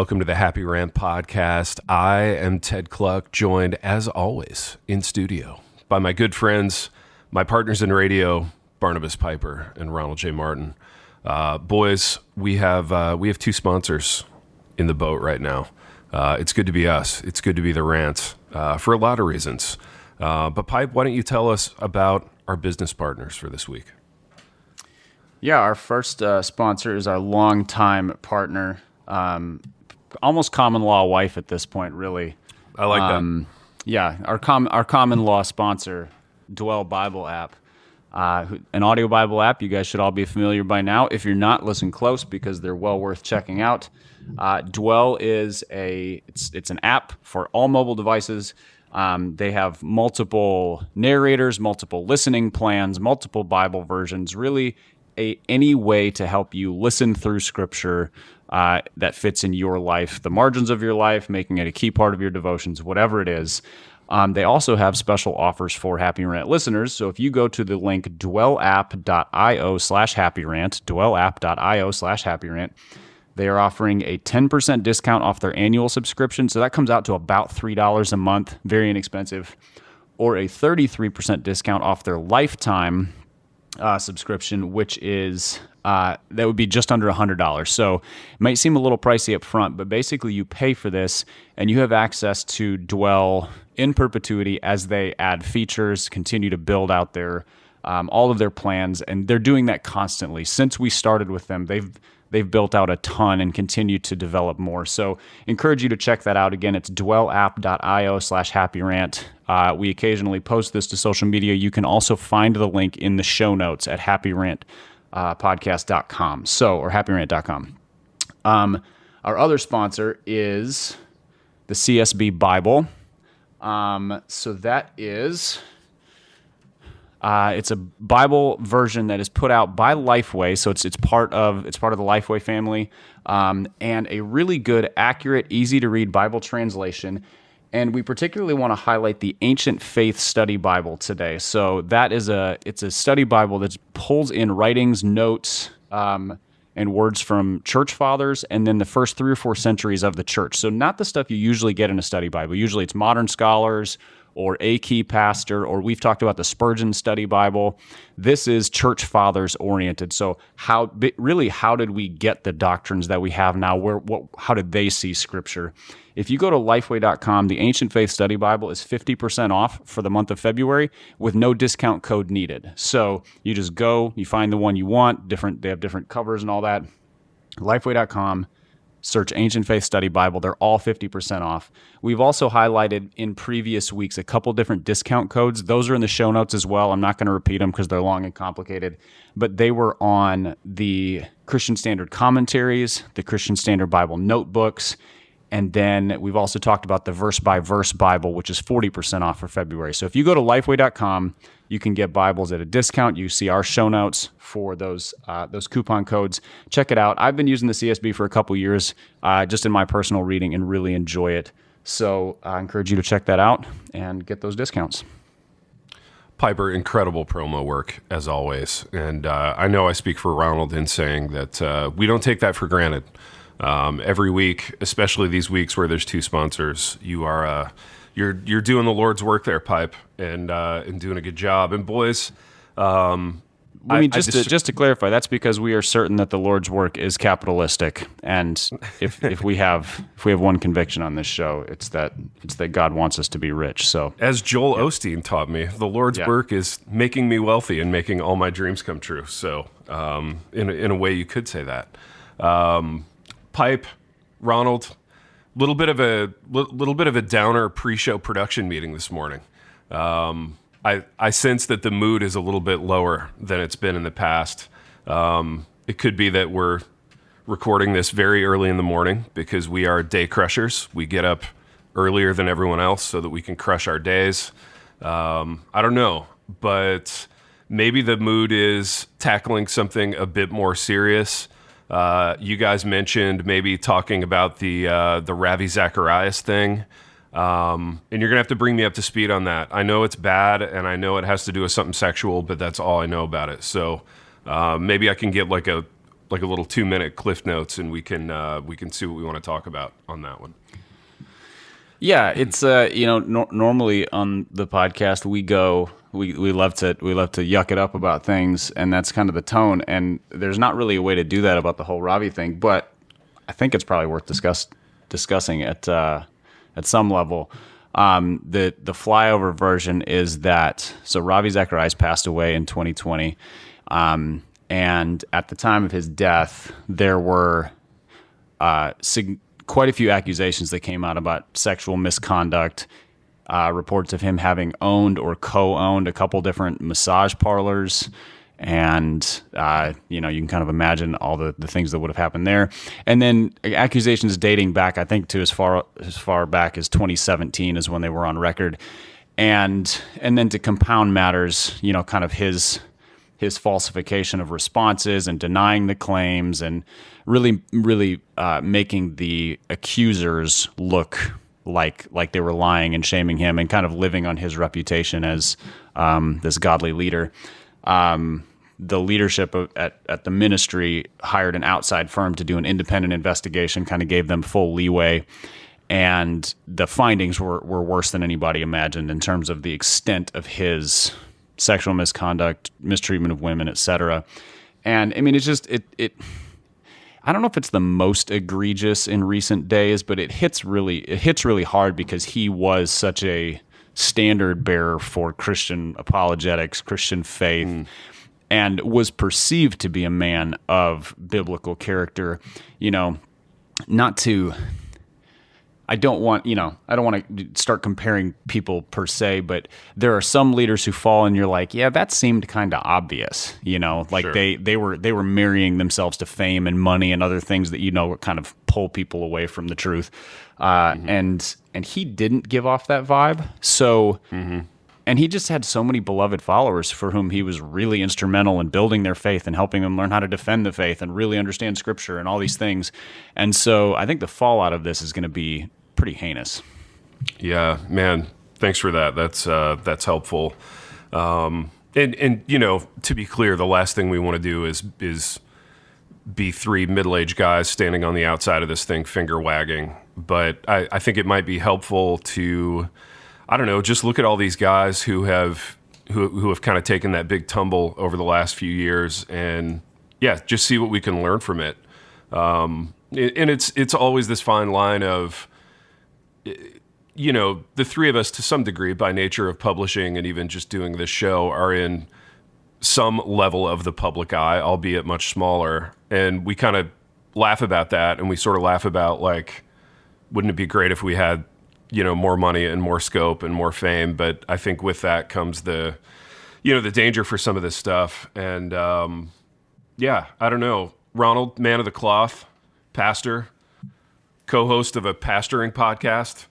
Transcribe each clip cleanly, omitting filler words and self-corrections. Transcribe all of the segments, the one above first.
welcome to the Happy Rant Podcast. I am Ted Cluck, joined as always in studio by my good friends, my partners in radio, Barnabas Piper and Ronald J. Martin. Boys, we have two sponsors in the boat right now. It's good to be us. It's good to be the Rant for a lot of reasons. But Pipe, why don't you tell us about our business partners for this week? Yeah, our first sponsor is our longtime partner, almost common law wife at this point, really. I like that. Yeah, our common law sponsor, Dwell Bible app, an audio Bible app. You guys should all be familiar by now. If you're not, listen close because they're well worth checking out. Dwell is it's an app for all mobile devices. They have multiple narrators, multiple listening plans, multiple Bible versions, really any way to help you listen through Scripture that fits in your life, the margins of your life, making it a key part of your devotions, whatever it is. They also have special offers for Happy Rant listeners. So if you go to the link dwellapp.io/happyrant, dwellapp.io/happyrant, they are offering a 10% discount off their annual subscription. So that comes out to about $3 a month, very inexpensive, or a 33% discount off their lifetime subscription, which is that would be just under $100. So it might seem a little pricey up front, but basically you pay for this and you have access to Dwell in perpetuity as they add features, continue to build out their all of their plans, and they're doing that constantly. Since we started with them, they've built out a ton and continue to develop more. So encourage you to check that out. Again, it's dwellapp.io/happyrant. We occasionally post this to social media. You can also find the link in the show notes at happyrantpodcast.com. Or happyrant.com. Our other sponsor is the CSB Bible. So that is... it's a Bible version that is put out by Lifeway, so it's part of the Lifeway family, and a really good, accurate, easy to read Bible translation. And we particularly want to highlight the Ancient Faith Study Bible today. So that is it's a study Bible that pulls in writings, notes, and words from church fathers, and then the first 3 or 4 centuries of the church. So not the stuff you usually get in a study Bible. Usually it's modern scholars or a key pastor, or we've talked about the Spurgeon Study Bible. This is church fathers oriented. So how did we get the doctrines that we have now? How did they see Scripture? If you go to lifeway.com, the Ancient Faith Study Bible is 50% off for the month of February with no discount code needed. So you just go, you find the one you want. They have different covers and all that. Lifeway.com. Search Ancient Faith Study Bible. They're all 50% off. We've also highlighted in previous weeks a couple different discount codes. Those are in the show notes as well. I'm not going to repeat them because they're long and complicated, but they were on the Christian Standard commentaries, the Christian Standard Bible notebooks, and then we've also talked about the verse-by-verse Bible, which is 40% off for February. So if you go to lifeway.com, you can get Bibles at a discount. You see our show notes for those coupon codes. Check it out. I've been using the CSB for a couple years, just in my personal reading, and really enjoy it. So I encourage you to check that out and get those discounts. Piper, incredible promo work, as always. And I know I speak for Ronald in saying that we don't take that for granted. Every week, especially these weeks where there's 2 sponsors, you're doing the Lord's work there, Pipe, and doing a good job. And boys, just to clarify, that's because we are certain that the Lord's work is capitalistic, and if we have one conviction on this show, it's that God wants us to be rich. So, as Joel Osteen taught me, the Lord's work is making me wealthy and making all my dreams come true. So, in a way, you could say that. Pipe, Ronald, little bit of a downer pre-show production meeting this morning. I sense that the mood is a little bit lower than it's been in the past. It could be that we're recording this very early in the morning because we are day crushers. We get up earlier than everyone else so that we can crush our days. I don't know, but maybe the mood is tackling something a bit more serious. You guys mentioned maybe talking about the Ravi Zacharias thing. And you're going to have to bring me up to speed on that. I know it's bad, and I know it has to do with something sexual, but that's all I know about it. So maybe I can get like a like a little 2-minute Cliff Notes, and we can see what we want to talk about on that one. Yeah, it's normally on the podcast we love to yuck it up about things, and that's kind of the tone. And there's not really a way to do that about the whole Ravi thing, but I think it's probably worth discussing at some level. The flyover version is that Ravi Zacharias passed away in 2020, and at the time of his death, there were quite a few accusations that came out about sexual misconduct, reports of him having owned or co-owned a couple different massage parlors. And, you can kind of imagine all the things that would have happened there. And then accusations dating back, I think, to as far back as 2017 is when they were on record. And then to compound matters, kind of his falsification of responses and denying the claims and really making the accusers look like they were lying and shaming him and kind of living on his reputation as this godly leader. The leadership at the ministry hired an outside firm to do an independent investigation, kind of gave them full leeway. And the findings were worse than anybody imagined in terms of the extent of his sexual misconduct, mistreatment of women, etc. And I mean, it's just it. I don't know if it's the most egregious in recent days, but it hits really hard because he was such a standard bearer for Christian apologetics, Christian faith, and was perceived to be a man of biblical character. I don't want to start comparing people per se, but there are some leaders who fall and you're like, yeah, that seemed kind of obvious, like sure. they were marrying themselves to fame and money and other things that, kind of pull people away from the truth. And he didn't give off that vibe. So, and he just had so many beloved followers for whom he was really instrumental in building their faith and helping them learn how to defend the faith and really understand scripture and all these things. And so I think the fallout of this is going to be pretty heinous. Yeah, man. Thanks for that. That's helpful. And to be clear, the last thing we want to do is be three middle-aged guys standing on the outside of this thing, finger wagging. But I think it might be helpful to, I don't know, just look at all these guys who have kind of taken that big tumble over the last few years, and just see what we can learn from it. And it's always this fine line of, the three of us, to some degree, by nature of publishing and even just doing this show, are in some level of the public eye, albeit much smaller. And we kind of laugh about that, and we sort of laugh about, like, wouldn't it be great if we had, more money and more scope and more fame? But I think with that comes the danger for some of this stuff. And I don't know. Ronald, man of the cloth, pastor, co-host of a pastoring podcast.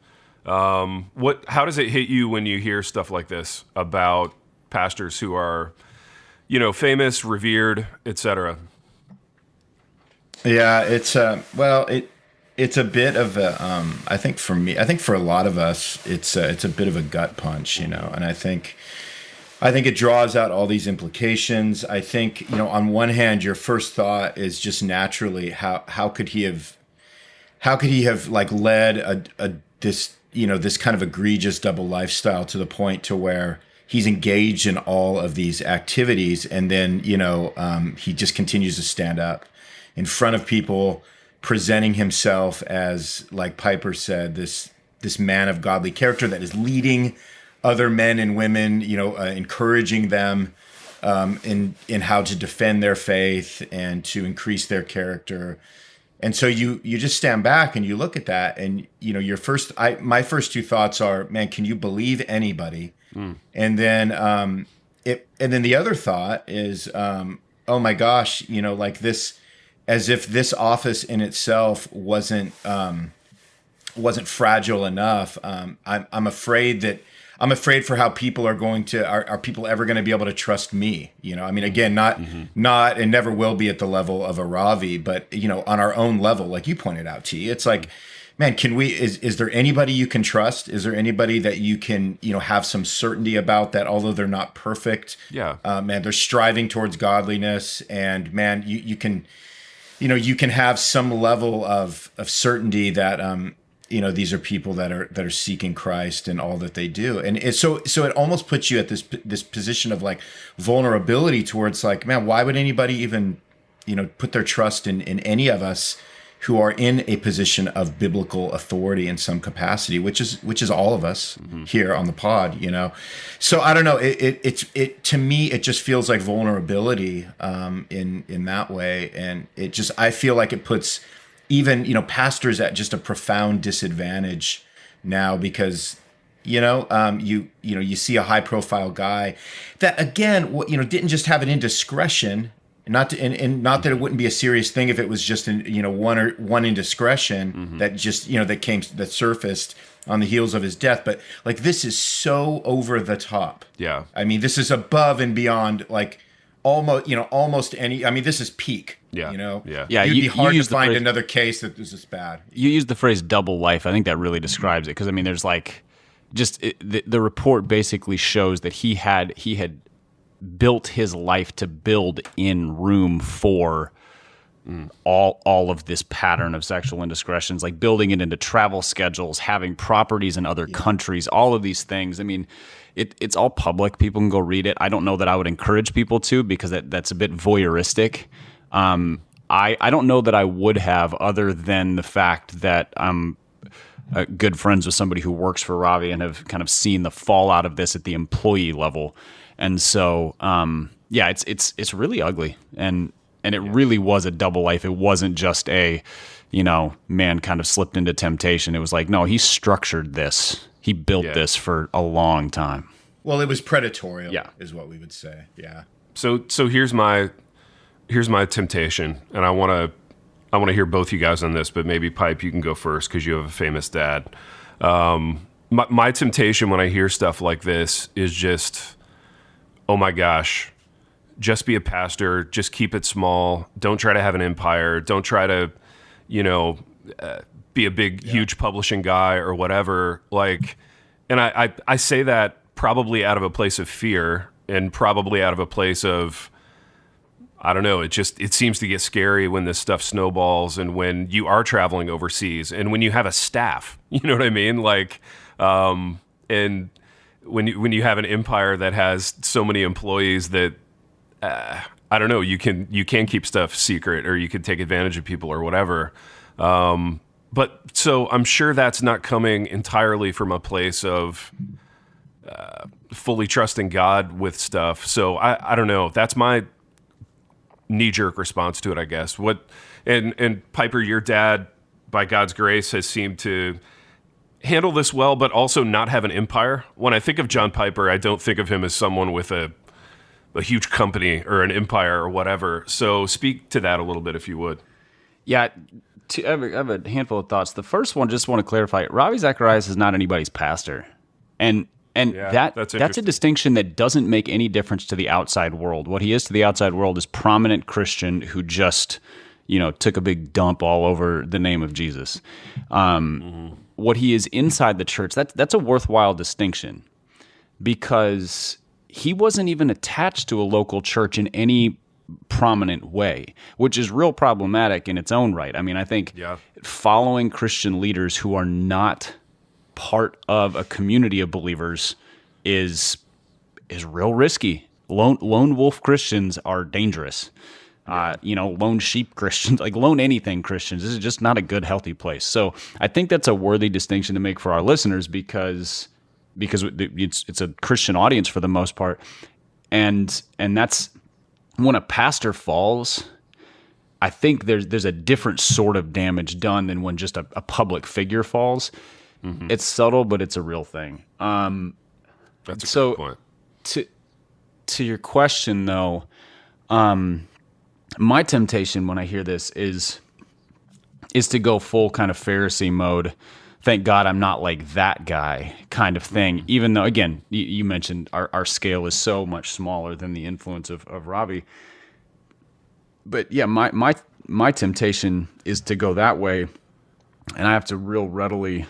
How does it hit you when you hear stuff like this about pastors who are, famous, revered, etc.? Yeah, it's it's a bit of a, I think for a lot of us, it's a bit of a gut punch, and I think it draws out all these implications. I think, on one hand, your first thought is just naturally, how could he have like led this kind of egregious double lifestyle to the point to where he's engaged in all of these activities, and then he just continues to stand up in front of people, presenting himself as, like Piper said, this man of godly character that is leading other men and women, encouraging them in how to defend their faith and to increase their character. And so you just stand back and you look at that, and my first two thoughts are, man, can you believe anybody? And then the other thought is, oh my gosh, like this, as if this office in itself wasn't fragile enough. I'm afraid for how people are going to, are people ever going to be able to trust me? Again, not and never will be at the level of a Ravi, but on our own level, like you pointed out, T, it's like, man, is there anybody you can trust? Is there anybody that you can, have some certainty about, that although they're not perfect, man, they're striving towards godliness, and man, you can, you can have some level of certainty that these are people that are seeking Christ and all that they do, and so it almost puts you at this position of like vulnerability towards like, man, why would anybody even put their trust in any of us who are in a position of biblical authority in some capacity, which is all of us here on the pod, So I don't know. It to me, it just feels like vulnerability in that way, and I feel like it puts even pastors at just a profound disadvantage now, because you see a high profile guy that again didn't just have an indiscretion. Not that it wouldn't be a serious thing if it was just one indiscretion that that surfaced on the heels of his death, but like this is so over the top. Yeah, I mean, this is above and beyond like almost any. I mean, this is peak. Yeah, yeah. It'd be hard to find another case that is this bad. You used the phrase "double life." I think that really describes it, because I mean, there's like the report basically shows that he had built his life to build in room for all of this pattern of sexual indiscretions, like building it into travel schedules, having properties in other countries, all of these things. I mean, it's all public. People can go read it. I don't know that I would encourage people to, because that's a bit voyeuristic. I don't know that I would have, other than the fact that I'm good friends with somebody who works for Ravi and have kind of seen the fallout of this at the employee level. And so, it's really ugly, and it really was a double life. It wasn't just a, man kind of slipped into temptation. It was like, no, he structured this. He built this for a long time. Well, it was predatorial, is what we would say. Yeah. So here's my temptation, and I want to hear both you guys on this, but maybe Pipe, you can go first because you have a famous dad. My temptation when I hear stuff like this is just, oh my gosh, just be a pastor, just keep it small. Don't try to have an empire. Don't try to, be a big, huge publishing guy or whatever. Like, and I say that probably out of a place of fear, and probably out of a place of, I don't know, it seems to get scary when this stuff snowballs, and when you are traveling overseas, and when you have a staff, you know what I mean? Like, and when you have an empire that has so many employees that I don't know, you can keep stuff secret, or you could take advantage of people or whatever. But so I'm sure that's not coming entirely from a place of fully trusting God with stuff. So I don't know. That's my knee-jerk response to it, I guess. And Piper, your dad, by God's grace, has seemed to handle this well, but also not have an empire. When I think of John Piper, I don't think of him as someone with a huge company or an empire or whatever. So speak to that a little bit, if you would. Yeah, I have a handful of thoughts. The first one, just want to clarify, Ravi Zacharias is not anybody's pastor. And that's a distinction that doesn't make any difference to the outside world. What he is to the outside world is prominent Christian who just, took a big dump all over the name of Jesus. What he is inside the church, that's a worthwhile distinction, because he wasn't even attached to a local church in any prominent way, which is real problematic in its own right. I mean, I think following Christian leaders who are not part of a community of believers is real risky. Lone wolf Christians are dangerous. Lone sheep Christians, like lone anything Christians, this is just not a good, healthy place. So I think that's a worthy distinction to make for our listeners, because it's a Christian audience for the most part, and that's when a pastor falls. I think there's a different sort of damage done than when just a public figure falls. Mm-hmm. It's subtle, but it's a real thing. That's a good point. To your question, though, my temptation when I hear this is to go full kind of Pharisee mode. Thank God I'm not like that guy kind of thing. Even though, again, you mentioned our scale is so much smaller than the influence of Ravi. But yeah, my temptation is to go that way, and I have to real readily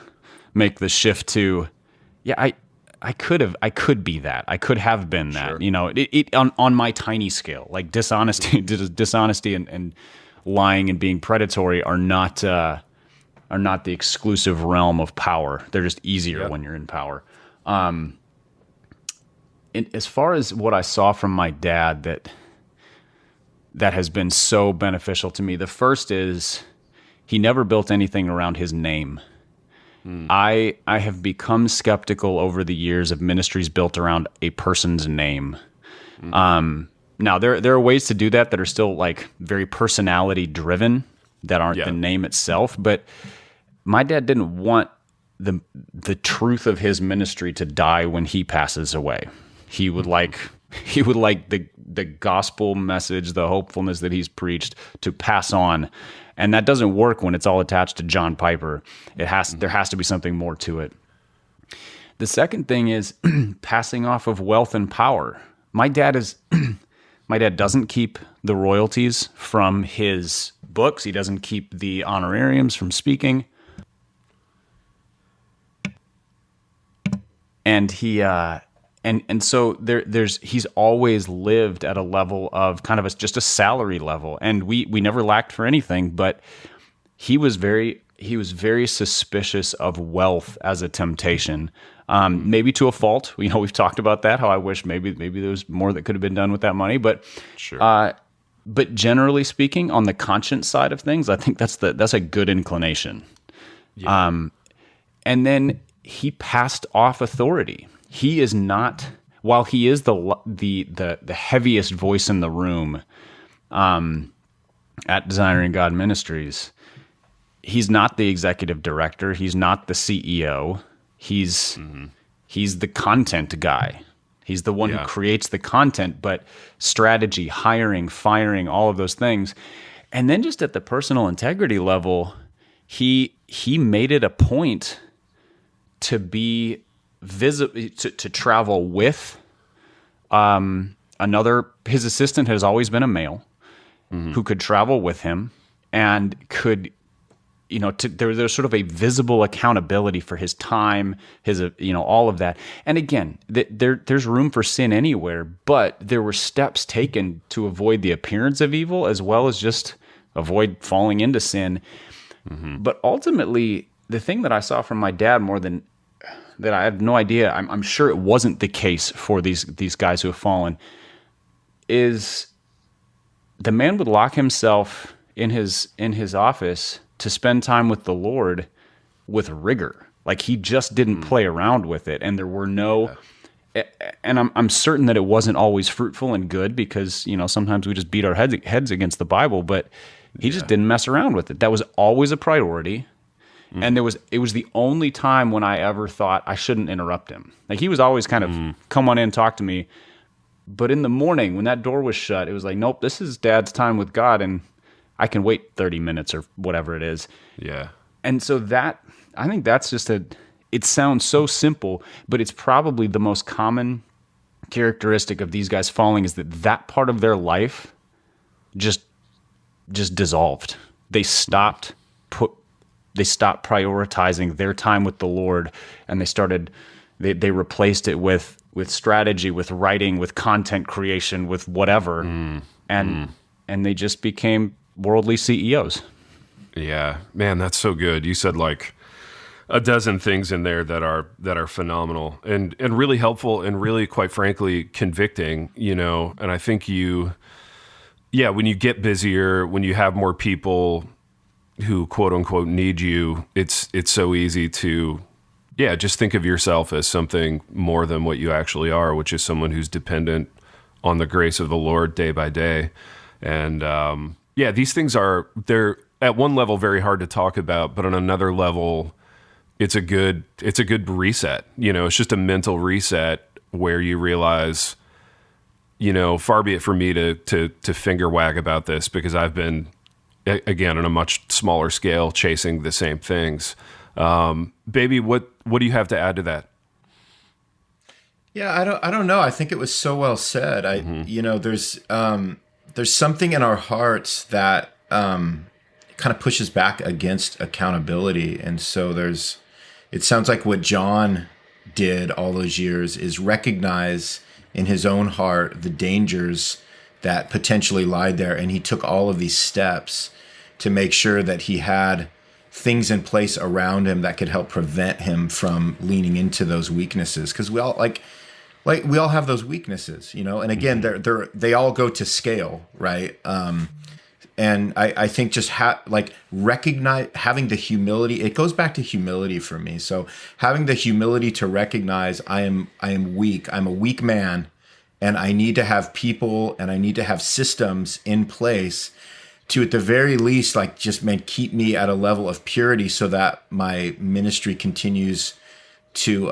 make the shift to, I could be that. I could have been that. Sure. On my tiny scale, like dishonesty and lying and being predatory are not the exclusive realm of power. They're just easier when you're in power. As far as what I saw from my dad that has been so beneficial to me, the first is he never built anything around his name. I have become skeptical over the years of ministries built around a person's name. Now there are ways to do that are still like very personality driven, that aren't the name itself. But my dad didn't want the truth of his ministry to die when he passes away. He would like the gospel message, the hopefulness that he's preached, to pass on. And that doesn't work when it's all attached to John Piper. There has to be something more to it. The second thing is passing off of wealth and power. My dad doesn't keep the royalties from his books. He doesn't keep the honorariums from speaking. And so he's always lived at a level of kind of just a salary level, and we never lacked for anything. But he was very suspicious of wealth as a temptation, maybe to a fault. We've talked about that. How I wish maybe there was more that could have been done with that money. But sure. But generally speaking, on the conscience side of things, I think that's a good inclination. Yeah. And then he passed off authority. He is not, while he is the heaviest voice in the room at Desiring God Ministries, he's not the executive director. He's not the CEO. He's the content guy. He's the one who creates the content, but strategy, hiring, firing, all of those things. And then just at the personal integrity level, he made it a point to be visible, to travel with his assistant has always been a male who could travel with him and could, there's sort of a visible accountability for his time, his, all of that. And again, there's room for sin anywhere, but there were steps taken to avoid the appearance of evil as well as just avoid falling into sin. But ultimately, the thing that I saw from my dad more than that, I have no idea, I'm sure it wasn't the case for these guys who have fallen, is the man would lock himself in his office to spend time with the Lord with rigor. Like, he just didn't play around with it, and there were no. And I'm certain that it wasn't always fruitful and good, because sometimes we just beat our heads against the Bible, but he just didn't mess around with it. That was always a priority. And it was the only time when I ever thought I shouldn't interrupt him. Like, he was always kind of come on in, talk to me. But in the morning when that door was shut, it was like, nope, this is Dad's time with God, and I can wait 30 minutes or whatever it is. Yeah. And so I think that's just it sounds so simple, but it's probably the most common characteristic of these guys falling, is that part of their life just dissolved. They stopped prioritizing their time with the Lord, and they replaced it with strategy, with writing, with content creation, with whatever. And they just became worldly CEOs. Yeah, man, that's so good. You said like a dozen things in there that are phenomenal and really helpful and really, quite frankly, convicting, and I think when you get busier, when you have more people who quote unquote need you, it's so easy to just think of yourself as something more than what you actually are, which is someone who's dependent on the grace of the Lord day by day. And these things they're at one level very hard to talk about, but on another level, it's a good reset. It's just a mental reset where you realize, far be it for me to finger wag about this, because I've been, again, on a much smaller scale, chasing the same things. Baby, what do you have to add to that? Yeah, I don't know. I think it was so well said. There's something in our hearts that kind of pushes back against accountability, and so it sounds like what John did all those years is recognize in his own heart the dangers that potentially lied there. And he took all of these steps to make sure that he had things in place around him that could help prevent him from leaning into those weaknesses. Because we all like we all have those weaknesses, you know. And again, they all go to scale, right? And I think just recognize, having the humility. It goes back to humility for me. So having the humility to recognize I am weak. I'm a weak man, and I need to have people and I need to have systems in place to, at the very least, keep me at a level of purity so that my ministry continues to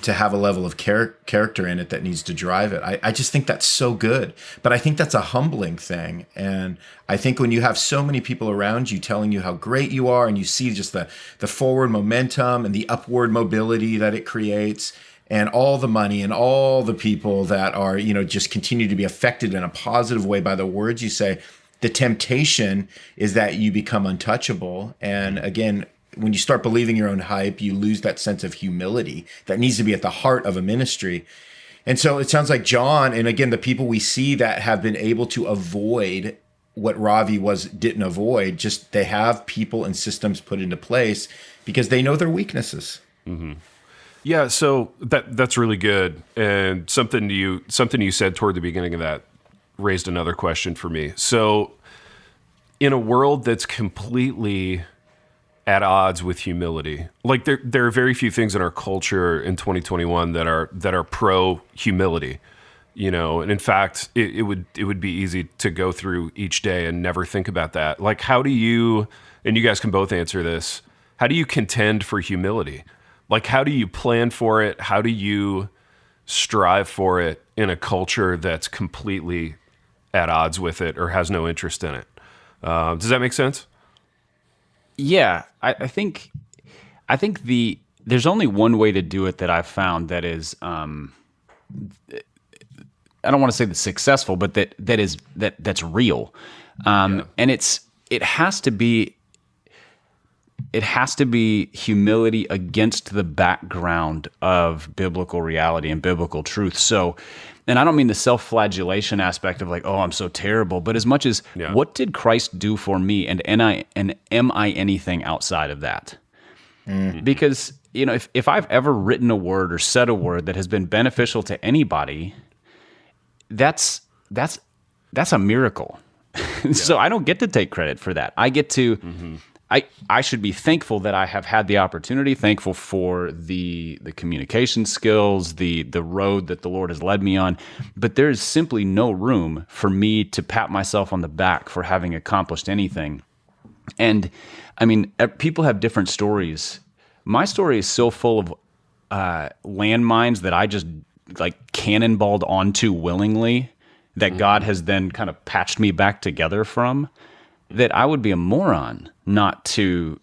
have a level of character in it that needs to drive it. I just think that's so good. But I think that's a humbling thing. And I think when you have so many people around you telling you how great you are, and you see just the forward momentum and the upward mobility that it creates, and all the money and all the people that are, just continue to be affected in a positive way by the words you say, the temptation is that you become untouchable. And again, when you start believing your own hype, you lose that sense of humility that needs to be at the heart of a ministry. And so it sounds like John, and again, the people we see that have been able to avoid what Ravi didn't avoid, just they have people and systems put into place because they know their weaknesses. Mm-hmm. Yeah, so that's really good. And something you said toward the beginning of that raised another question for me. So in a world that's completely at odds with humility, like there are very few things in our culture in 2021 that are pro humility, and in fact it would be easy to go through each day and never think about that. Like, how do you, and you guys can both answer this, how do you contend for humility? Like, how do you plan for it? How do you strive for it in a culture that's completely at odds with it or has no interest in it? Does that make sense? Yeah, I think there's only one way to do it that I've found that is, I don't want to say that's successful, but that's real, and it has to be humility against the background of biblical reality and biblical truth. So, and I don't mean the self-flagellation aspect of like, oh, I'm so terrible, but as much as what did Christ do for me, and am I anything outside of that? Mm-hmm. Because if I've ever written a word or said a word that has been beneficial to anybody, that's a miracle. Yeah. So I don't get to take credit for that. I get to. Mm-hmm. I should be thankful that I have had the opportunity, thankful for the communication skills, the road that the Lord has led me on. But there is simply no room for me to pat myself on the back for having accomplished anything. And I mean, people have different stories. My story is so full of landmines that I just cannonballed onto willingly, that God has then kind of patched me back together from, that I would be a moron not to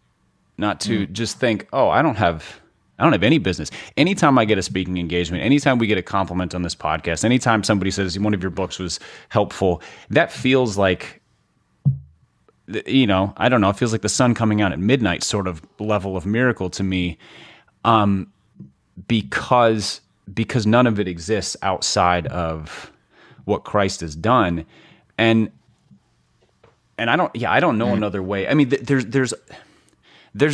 just think, oh, I don't have any business. Anytime I get a speaking engagement, anytime we get a compliment on this podcast, anytime somebody says one of your books was helpful, that feels like, I don't know, it feels like the sun coming out at midnight sort of level of miracle to me, because none of it exists outside of what Christ has done. And I don't know another way. I mean, there's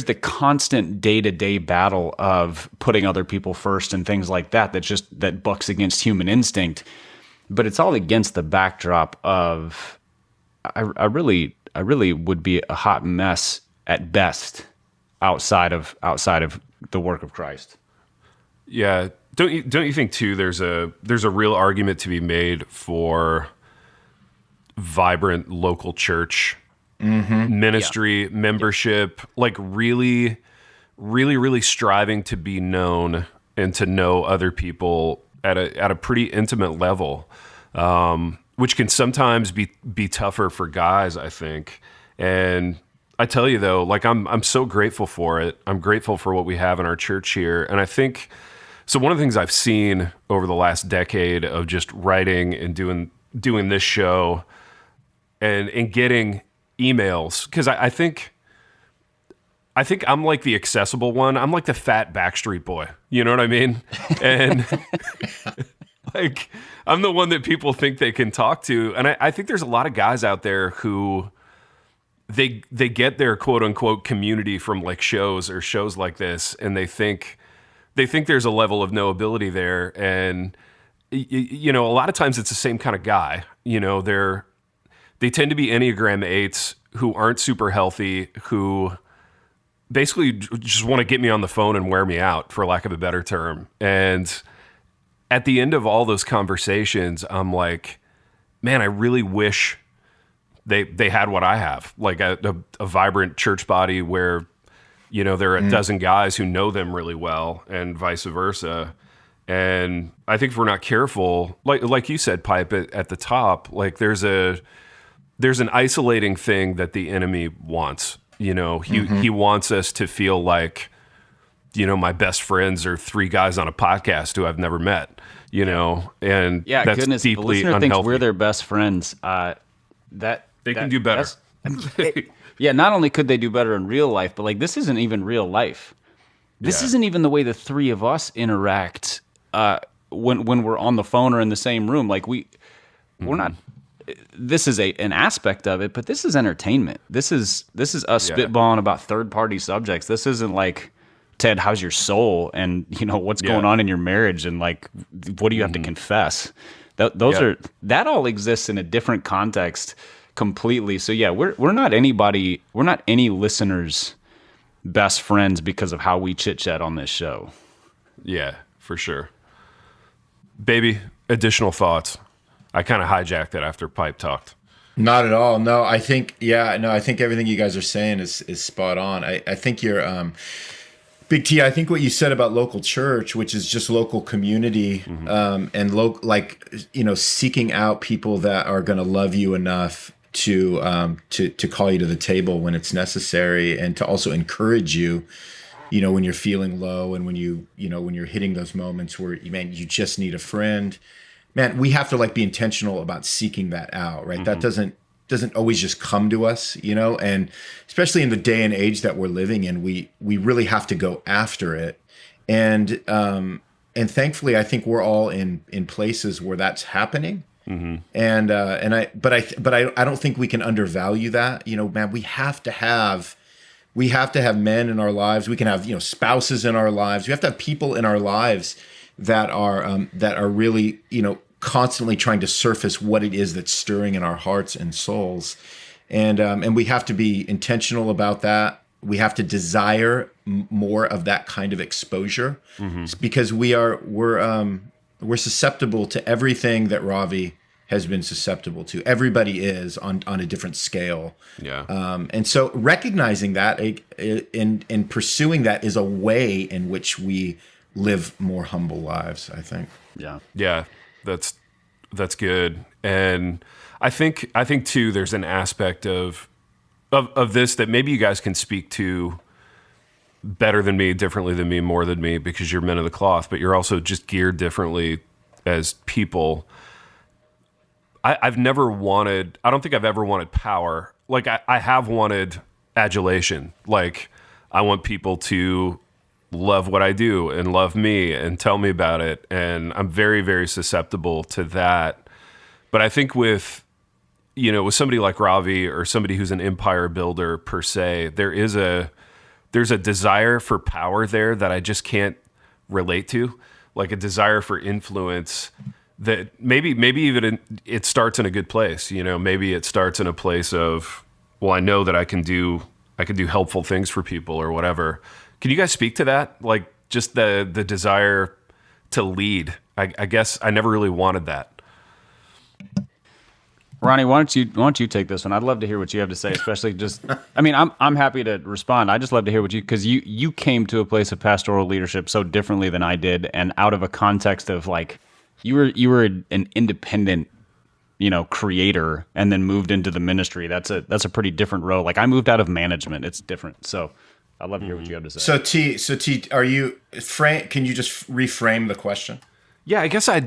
the constant day-to-day battle of putting other people first and things like that that bucks against human instinct. But it's all against the backdrop of I really would be a hot mess at best outside of the work of Christ. Yeah, don't you think too? There's a real argument to be made for vibrant local church ministry, membership, like really, really, really striving to be known and to know other people at a pretty intimate level, which can sometimes be tougher for guys, I think. And I tell you though, like I'm so grateful for it. I'm grateful for what we have in our church here, and I think so. One of the things I've seen over the last decade of just writing and doing this show, and getting emails, because I think I'm like the accessible one. I'm like the fat Backstreet Boy. You know what I mean? And Like, I'm the one that people think they can talk to. And I think there's a lot of guys out there who they get their quote unquote community from like shows like this, and they think there's a level of knowability there. And you know, a lot of times it's the same kind of guy. You know, they tend to be Enneagram 8s who aren't super healthy, who basically just want to get me on the phone and wear me out, for lack of a better term. And at the end of all those conversations, I'm like, man, I really wish they had what I have, like a vibrant church body where, you know, there are a dozen guys who know them really well, and vice versa. And I think if we're not careful, like you said, Pipe, at the top, like there's an isolating thing that the enemy wants. You know, he wants us to feel like, you know, my best friends are three guys on a podcast who I've never met, you know, and that's goodness, deeply the listener unhealthy. thinks we're their best friends. They can do better. Yeah, not only could they do better in real life, but like this isn't even real life. This isn't even the way the three of us interact when we're on the phone or in the same room. Like we're not. This is an aspect of it, but this is entertainment. This is us spitballing about third-party subjects. This isn't like, Ted, how's your soul, and you know what's going on in your marriage, and like what do you have to confess? That all exists in a different context completely. So yeah, we're not any listeners' best friends because of how we chit-chat on this show. Yeah, for sure. Baby, additional thoughts? I kind of hijacked it after Pipe talked. Not at all. No, I think everything you guys are saying is spot on. I think you're Big T. I think what you said about local church, which is just local community, and seeking out people that are going to love you enough to call you to the table when it's necessary, and to also encourage you, you know, when you're feeling low, and when you're hitting those moments where you just need a friend. Man, we have to like be intentional about seeking that out, right? That doesn't always just come to us, you know, and especially in the day and age that we're living in, we really have to go after it. And thankfully, I think we're all in places where that's happening. And I don't think we can undervalue that. You know, man, we have to have men in our lives. We can have, you know, spouses in our lives. We have to have people in our lives that are really, you know, constantly trying to surface what it is that's stirring in our hearts and souls, and we have to be intentional about that. We have to desire more of that kind of exposure, because we're susceptible to everything that Ravi has been susceptible to. Everybody is on a different scale. Yeah. And so recognizing that and pursuing that is a way in which we live more humble lives, I think. Yeah, that's good. And I think too, there's an aspect of this that maybe you guys can speak to better than me, differently than me, more than me, because you're men of the cloth, but you're also just geared differently as people. I don't think I've ever wanted power. Like I have wanted adulation. Like I want people to love what I do and love me and tell me about it. And I'm very, very susceptible to that. But I think with somebody like Ravi, or somebody who's an empire builder per se, there's a desire for power there that I just can't relate to, like a desire for influence that maybe even it starts in a good place. You know, maybe it starts in a place of, well, I know that I can do helpful things for people or whatever. Can you guys speak to that? Like just the desire to lead. I guess I never really wanted that. Ronnie, why don't you take this one? I'd love to hear what you have to say, especially just, I mean, I'm happy to respond. I just love to hear because you came to a place of pastoral leadership so differently than I did, and out of a context of like, you were an independent, you know, creator, and then moved into the ministry. That's a pretty different role. Like I moved out of management. It's different. So I'd love to hear what you have to say. So T, can you just reframe the question? Yeah, I guess I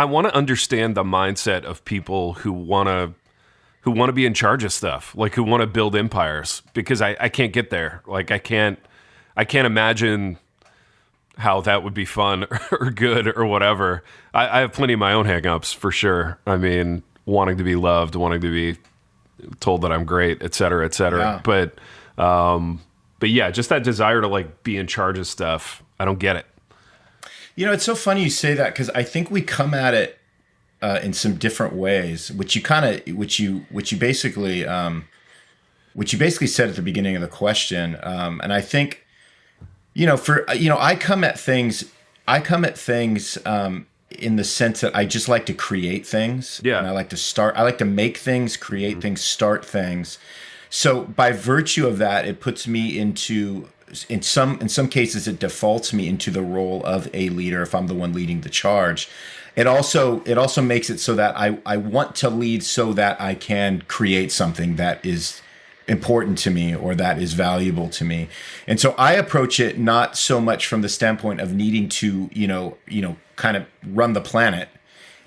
want to understand the mindset of people who want to be in charge of stuff, like who want to build empires, because I can't get there. Like I can't imagine how that would be fun or good or whatever. I have plenty of my own hang-ups for sure. I mean, wanting to be loved, wanting to be told that I'm great, et cetera, et cetera. Yeah. But yeah, just that desire to like be in charge of stuff. I don't get it. You know, it's so funny you say that, because I think we come at it in some different ways, which you basically said at the beginning of the question. And I think, I come at things in the sense that I just like to create things. Yeah. And I like to make things, create things, start things. So by virtue of that, it puts me into, in some cases, it defaults me into the role of a leader if I'm the one leading the charge. It also makes it so that I want to lead so that I can create something that is important to me or that is valuable to me. And so I approach it not so much from the standpoint of needing to, kind of run the planet,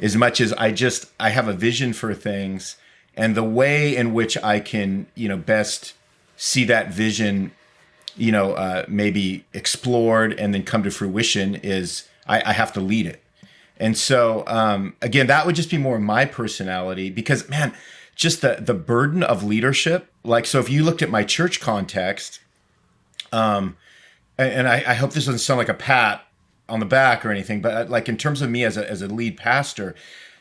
as much as I have a vision for things, and the way in which I can, best see that vision, maybe explored and then come to fruition is I have to lead it. And so, again, that would just be more my personality, because, man, just the burden of leadership. Like, so if you looked at my church context, and I hope this doesn't sound like a pat on the back or anything, but like in terms of me as a lead pastor,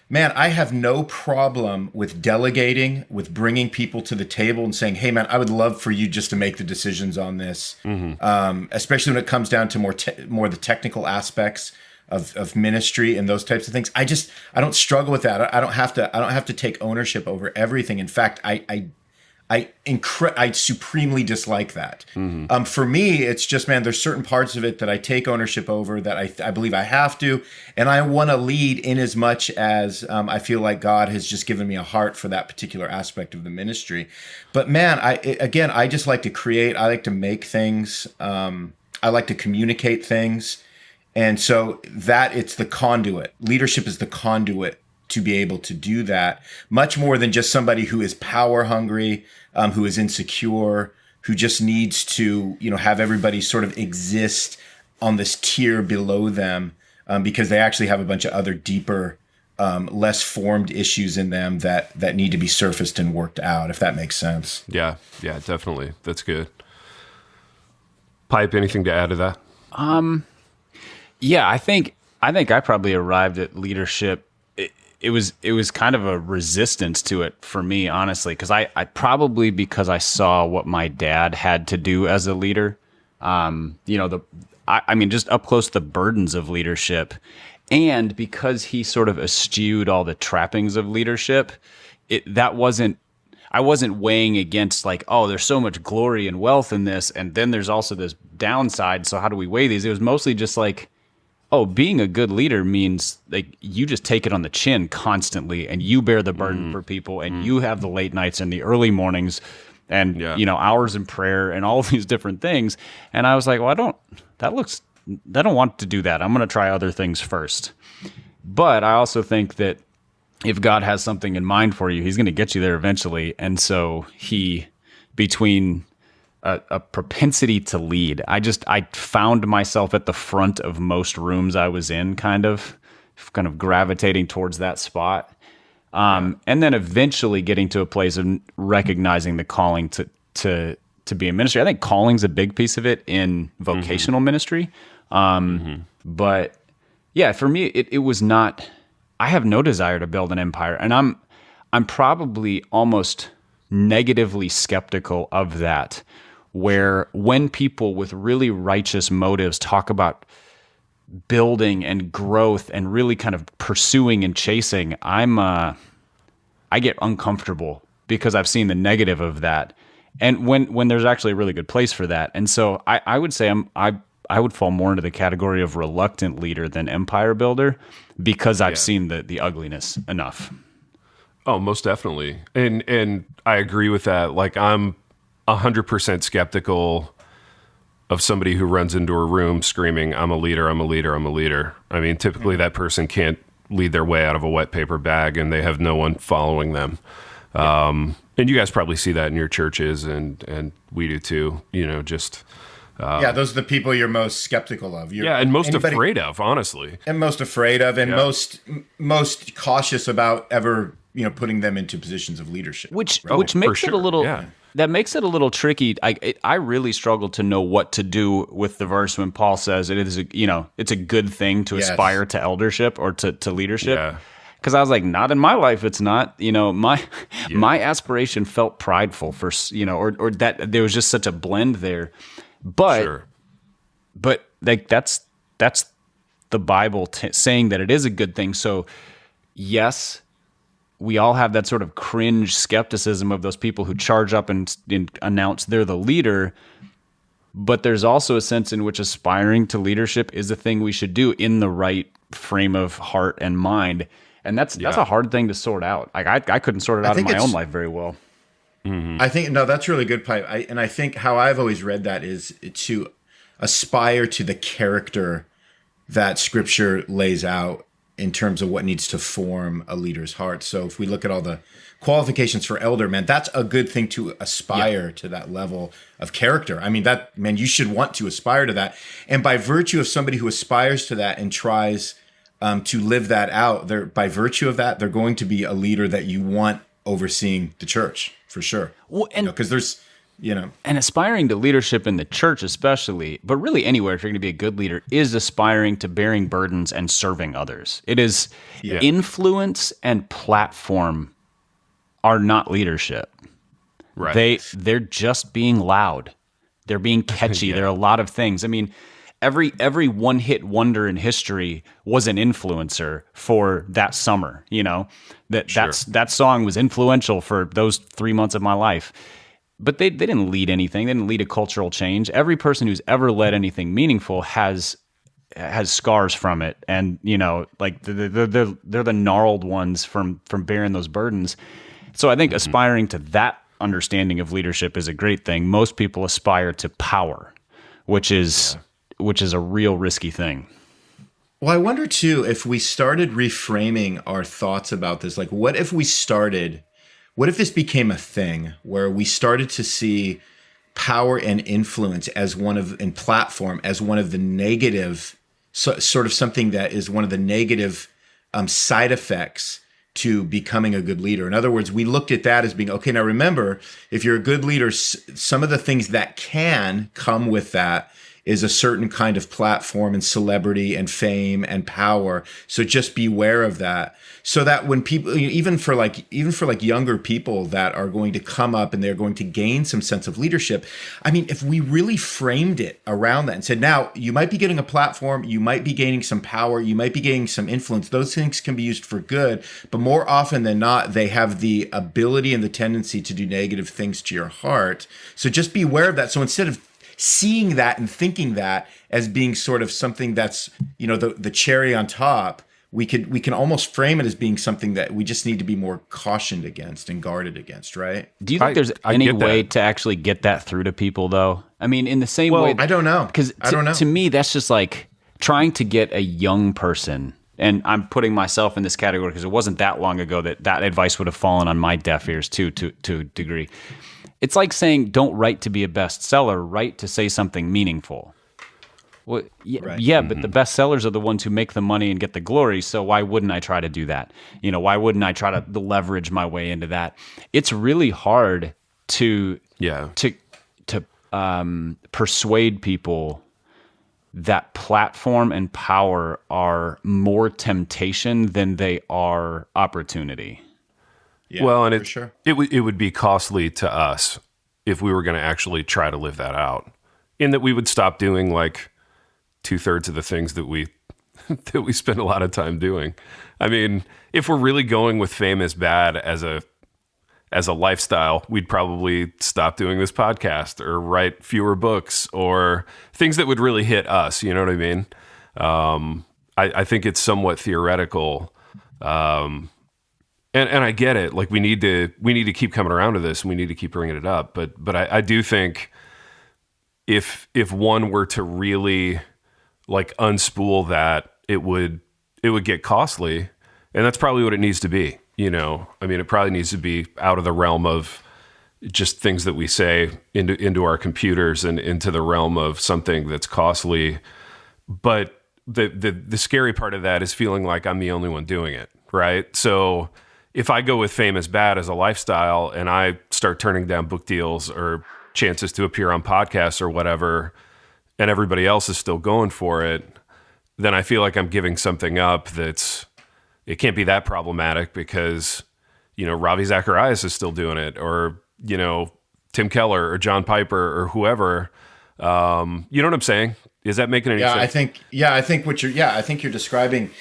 man, I have no problem with delegating, with bringing people to the table and saying, hey, man, I would love for you just to make the decisions on this, especially when it comes down to more the technical aspects of ministry and those types of things. I don't struggle with that. I don't have to take ownership over everything. In fact, I supremely dislike that. For me, it's just, man, there's certain parts of it that I take ownership over, that I believe I have to, and I want to lead in as much as I feel like God has just given me a heart for that particular aspect of the ministry. But man, I just like to create. I like to make things. I like to communicate things. And so it's the conduit. Leadership is the conduit to be able to do that, much more than just somebody who is power hungry, who is insecure, who just needs to, have everybody sort of exist on this tier below them, because they actually have a bunch of other deeper, less formed issues in them that need to be surfaced and worked out, if that makes sense. Yeah, definitely. That's good. Pipe, anything to add to that? Yeah, I think I probably arrived at leadership. It was kind of a resistance to it for me, honestly, because I probably, because I saw what my dad had to do as a leader. Just up close, the burdens of leadership, and because he sort of eschewed all the trappings of leadership, I wasn't weighing against like, oh, there's so much glory and wealth in this, and then there's also this downside. So how do we weigh these? It was mostly just like, oh, being a good leader means like you just take it on the chin constantly, and you bear the burden for people, and you have the late nights and the early mornings, and hours in prayer and all of these different things. And I was like, well, I don't want to do that. I'm going to try other things first. But I also think that if God has something in mind for you, he's going to get you there eventually. And so between a propensity to lead, I found myself at the front of most rooms I was in, kind of gravitating towards that spot. And then eventually getting to a place of recognizing the calling to be in ministry. I think calling's a big piece of it in vocational ministry. But yeah, for me, it was not, I have no desire to build an empire, and I'm probably almost negatively skeptical of that, where when people with really righteous motives talk about building and growth and really kind of pursuing and chasing, I get uncomfortable because I've seen the negative of that. And when there's actually a really good place for that. And so I would say I would fall more into the category of reluctant leader than empire builder, because I've seen the ugliness enough. Oh, most definitely. And I agree with that. Like, I'm 100% skeptical of somebody who runs into a room screaming, I'm a leader, I'm a leader, I'm a leader. I mean, typically that person can't lead their way out of a wet paper bag, and they have no one following them. And you guys probably see that in your churches, and we do too, just Yeah, those are the people you're most skeptical of. And most afraid of, honestly. And most afraid of, and most cautious about ever, putting them into positions of leadership. Which makes it a little that makes it a little tricky. I really struggle to know what to do with the verse when Paul says it is it's a good thing to aspire to eldership or to leadership. Yeah. Because I was like, not in my life, it's not. My aspiration felt prideful for or that there was just such a blend there. But like that's the Bible saying that it is a good thing. So yes, we all have that sort of cringe skepticism of those people who charge up and announce they're the leader. But there's also a sense in which aspiring to leadership is a thing we should do in the right frame of heart and mind. And that's a hard thing to sort out. Like I couldn't sort it out in my own life very well. Mm-hmm. I think, no, that's really good, Pipe. I think how I've always read that is to aspire to the character that Scripture lays out in terms of what needs to form a leader's heart. So if we look at all the qualifications for elder, man, that's a good thing to aspire to that level of character. I mean, you should want to aspire to that. And by virtue of somebody who aspires to that and tries to live that out, by virtue of that, they're going to be a leader that you want overseeing the church, for sure. Well, and because there's, and aspiring to leadership in the church especially, but really anywhere if you're going to be a good leader, is aspiring to bearing burdens and serving others. It is influence and platform are not leadership. Right. They're just being loud. They're being catchy. There are a lot of things. I mean, every one-hit wonder in history was an influencer for that summer. That song was influential for those 3 months of my life. But they didn't lead anything. They didn't lead a cultural change. Every person who's ever led anything meaningful has scars from it, and like they're the gnarled ones from bearing those burdens. So I think aspiring to that understanding of leadership is a great thing. Most people aspire to power, which is a real risky thing. Well, I wonder too if we started reframing our thoughts about this. Like, what if this became a thing where we started to see power and influence and platform as one of the negative, sort of something that is one of the negative side effects to becoming a good leader. In other words, we looked at that as being, okay, now remember, if you're a good leader, some of the things that can come with that is a certain kind of platform and celebrity and fame and power. So just beware of that. So that when people, even for younger people that are going to come up and they're going to gain some sense of leadership, I mean, if we really framed it around that and said, now you might be getting a platform, you might be gaining some power, you might be gaining some influence. Those things can be used for good, but more often than not, they have the ability and the tendency to do negative things to your heart. So just be aware of that. So instead of seeing that and thinking that as being sort of something that's, the cherry on top, we can almost frame it as being something that we just need to be more cautioned against and guarded against, right? Do you think there's any way to actually get that through to people, though? I mean, in the same way... I don't know. Because to me, that's just like trying to get a young person, and I'm putting myself in this category because it wasn't that long ago that advice would have fallen on my deaf ears too, to a degree. It's like saying, don't write to be a bestseller, write to say something meaningful. Well, but the bestsellers are the ones who make the money and get the glory. So why wouldn't I try to do that? Why wouldn't I try to leverage my way into that? It's really hard to persuade people that platform and power are more temptation than they are opportunity. Yeah, well, and it would be costly to us if we were going to actually try to live that out, in that we would stop doing like 2/3 of the things that we spend a lot of time doing. I mean, if we're really going with fame is bad as a lifestyle, we'd probably stop doing this podcast or write fewer books or things that would really hit us. You know what I mean? I think it's somewhat theoretical. And I get it. Like we need to keep coming around to this and we need to keep bringing it up. But I do think if one were to really like unspool that, it would get costly, and that's probably what it needs to be. I mean, it probably needs to be out of the realm of just things that we say into our computers and into the realm of something that's costly. But the scary part of that is feeling like I'm the only one doing it, right? So if I go with fame is bad as a lifestyle and I start turning down book deals or chances to appear on podcasts or whatever, and everybody else is still going for it, then I feel like I'm giving something up it can't be that problematic because, Ravi Zacharias is still doing it, or, Tim Keller or John Piper or whoever. You know what I'm saying? Is that making any sense? I think you're describing,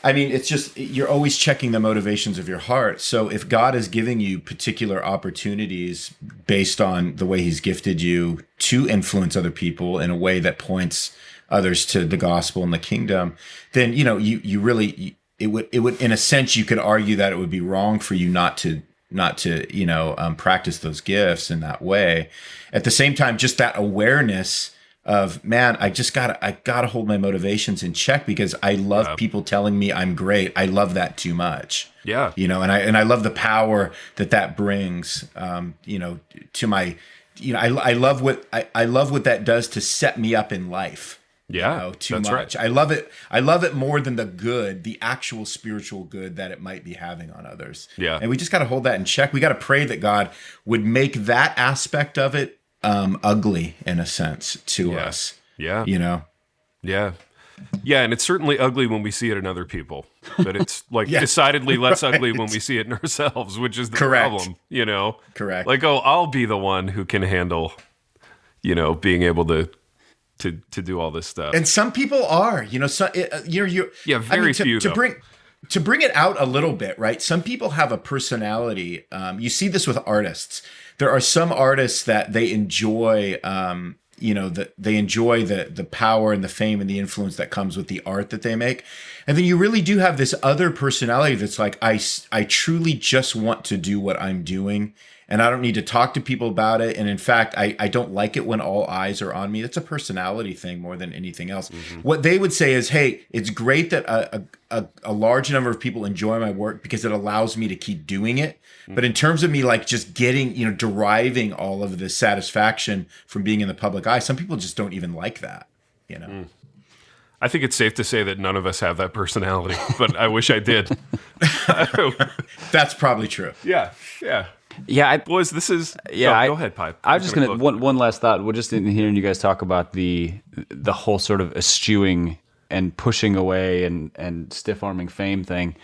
it's just, you're always checking the motivations of your heart. So if God is giving you particular opportunities based on the way he's gifted you to influence other people in a way that points others to the gospel and the kingdom, then, you really, it would, in a sense, you could argue that it would be wrong for you not to practice those gifts in that way. At the same time, just that awareness of, man, I gotta hold my motivations in check because I love people telling me I'm great. I love that too much. Yeah. And I love the power that brings, to my, I love what that does to set me up in life. Yeah, too much. Right. I love it. I love it more than the actual spiritual good that it might be having on others. Yeah. And we just got to hold that in check. We got to pray that God would make that aspect of it ugly in a sense to us. Yeah. Yeah. Yeah, and it's certainly ugly when we see it in other people, but it's like decidedly less ugly when we see it in ourselves, which is the problem, Correct. Like, I'll be the one who can handle, being able to do all this stuff. And some people are, very few to bring it out a little bit, right? Some people have a personality. You see this with artists. There are some artists that they enjoy, they enjoy the power and the fame and the influence that comes with the art that they make. And then you really do have this other personality that's like, I truly just want to do what I'm doing. And I don't need to talk to people about it. And in fact, I don't like it when all eyes are on me. It's a personality thing more than anything else. Mm-hmm. What they would say is, hey, it's great that a large number of people enjoy my work because it allows me to keep doing it. Mm-hmm. But in terms of me, like just getting, deriving all of the satisfaction from being in the public eye, some people just don't even like that, I think it's safe to say that none of us have that personality, but I wish I did. That's probably true. Yeah. Yeah, boys, this is. Go ahead, Pipe. I was just gonna one last thought. We're just in hearing you guys talk about the whole sort of eschewing and pushing away and stiff arming fame thing.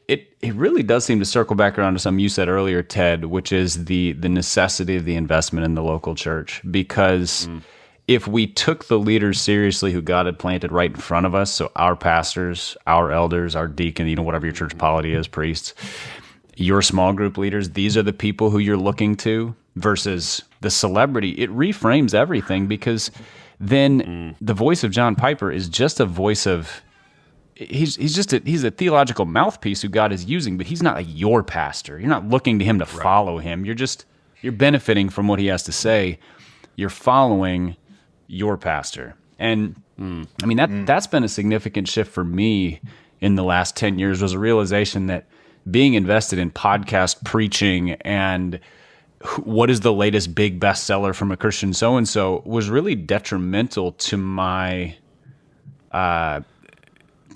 It really does seem to circle back around to something you said earlier, Ted, which is the necessity of the investment in the local church. Because if we took the leaders seriously who God had planted right in front of us, so our pastors, our elders, our deacon, whatever your church polity is, priests, your small group leaders, these are the people who you're looking to versus the celebrity. It reframes everything because then the voice of John Piper is just a voice of, he's a theological mouthpiece who God is using, but he's not like your pastor. You're not looking to him to follow him. You're benefiting from what he has to say. You're following your pastor. And that's been a significant shift for me in the last 10 years, was a realization that being invested in podcast preaching and what is the latest big bestseller from a Christian so-and-so was really detrimental to my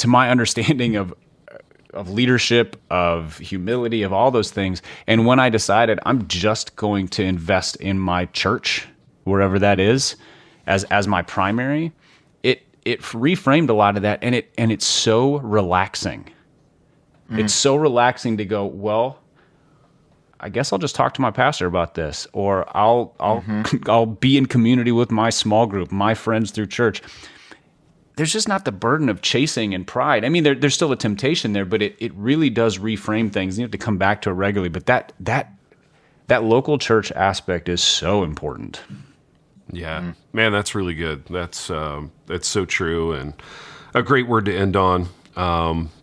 understanding of leadership, of humility, of all those things. And when I decided I'm just going to invest in my church, wherever that is, as my primary, it reframed a lot of that, and it's so relaxing. It's so relaxing to go, well, I guess I'll just talk to my pastor about this, or I'll be in community with my small group, my friends through church. There's just not the burden of chasing and pride. I mean, there's still a temptation there, but it really does reframe things. You have to come back to it regularly. But that local church aspect is so important. Yeah, man, that's really good. That's so true, and a great word to end on.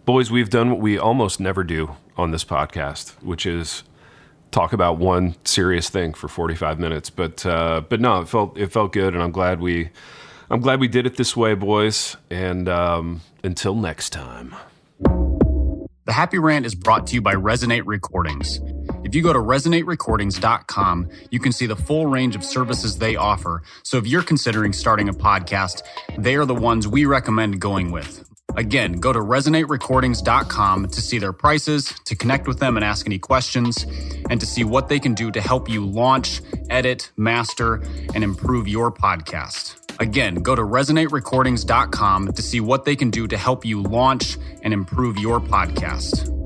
Boys, we've done what we almost never do on this podcast, which is talk about one serious thing for 45 minutes. But no, it felt good, and I'm glad we did it this way, boys. And until next time. The Happy Rant is brought to you by Resonate Recordings. If If you go to resonaterecordings.com, you can see the full range of services they offer. So if you're considering starting a podcast, they are the ones we recommend going with. Again, go to resonaterecordings.com to see their prices, to connect with them and ask any questions, and to see what they can do to help you launch, edit, master, and improve your podcast. Again, go to resonaterecordings.com to see what they can do to help you launch and improve your podcast.